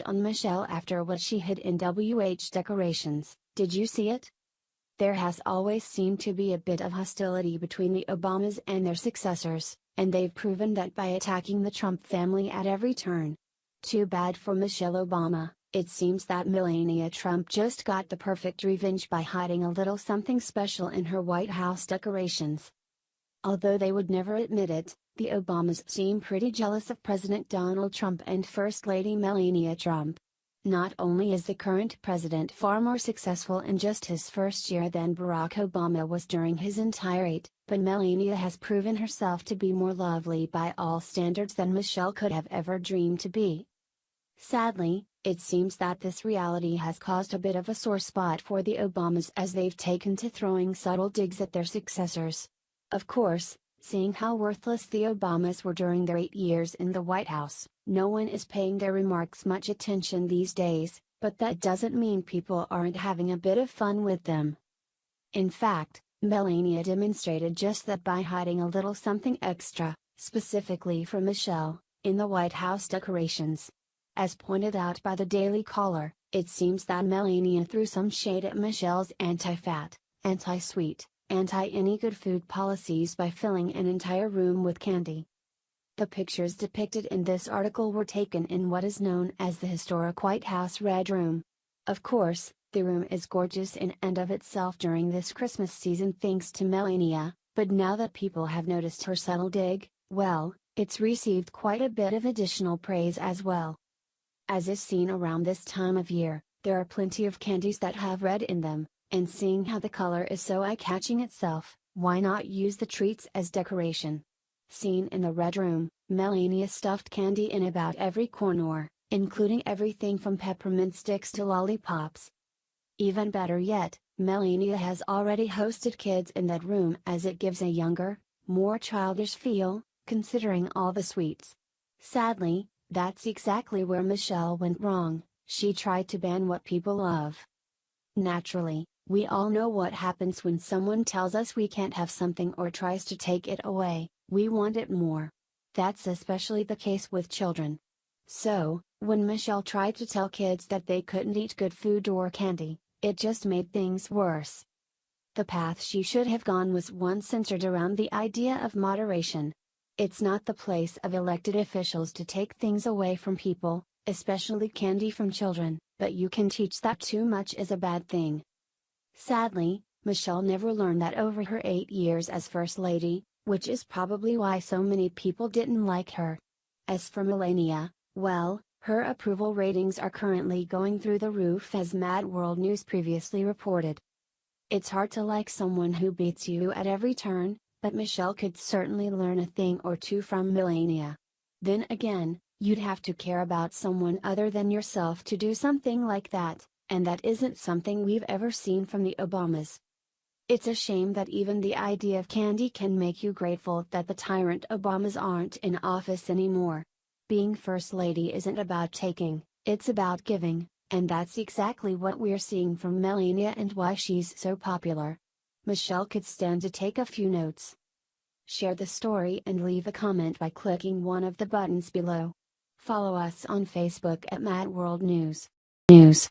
on Michelle after what she hid in decorations. Did you see it? There has always seemed to be a bit of hostility between the Obamas and their successors, and they've proven that by attacking the Trump family at every turn. Too bad for Michelle Obama. It seems that Melania Trump just got the perfect revenge by hiding a little something special in her White House decorations. Although they would never admit it, the Obamas seem pretty jealous of President Donald Trump and First Lady Melania Trump. Not only is the current president far more successful in just his first year than Barack Obama was during his entire 8, but Melania has proven herself to be more lovely by all standards than Michelle could have ever dreamed to be. Sadly, it seems that this reality has caused a bit of a sore spot for the Obamas as they've taken to throwing subtle digs at their successors. Of course, seeing how worthless the Obamas were during their 8 years in the White House, no one is paying their remarks much attention these days, but that doesn't mean people aren't having a bit of fun with them. In fact, Melania demonstrated just that by hiding a little something extra, specifically for Michelle, in the White House decorations. As pointed out by the Daily Caller, it seems that Melania threw some shade at Michelle's anti-fat, anti-sweet, anti-any good food policies by filling an entire room with candy. The pictures depicted in this article were taken in what is known as the historic White House Red Room. Of course, the room is gorgeous in and of itself during this Christmas season thanks to Melania, but now that people have noticed her subtle dig, well, it's received quite a bit of additional praise as well. As is seen around this time of year, there are plenty of candies that have red in them, and seeing how the color is so eye-catching itself, why not use the treats as decoration? Seen in the Red Room, Melania stuffed candy in about every corner, including everything from peppermint sticks to lollipops. Even better yet, Melania has already hosted kids in that room as it gives a younger, more childish feel, considering all the sweets. Sadly, that's exactly where Michelle went wrong. She tried to ban what people love. Naturally, we all know what happens when someone tells us we can't have something or tries to take it away. We want it more. That's especially the case with children. So, when Michelle tried to tell kids that they couldn't eat good food or candy, it just made things worse. The path she should have gone was one centered around the idea of moderation. It's not the place of elected officials to take things away from people, especially candy from children, but you can teach that too much is a bad thing. Sadly, Michelle never learned that over her 8 years as First Lady, which is probably why so many people didn't like her. As for Melania, well, her approval ratings are currently going through the roof as Mad World News previously reported. It's hard to like someone who beats you at every turn, but Michelle could certainly learn a thing or two from Melania. Then again, you'd have to care about someone other than yourself to do something like that, and that isn't something we've ever seen from the Obamas. It's a shame that even the idea of candy can make you grateful that the tyrant Obamas aren't in office anymore. Being First Lady isn't about taking, it's about giving, and that's exactly what we're seeing from Melania and why she's so popular. Michelle could stand to take a few notes. Share the story and leave a comment by clicking one of the buttons below. Follow us on Facebook at Mad World News.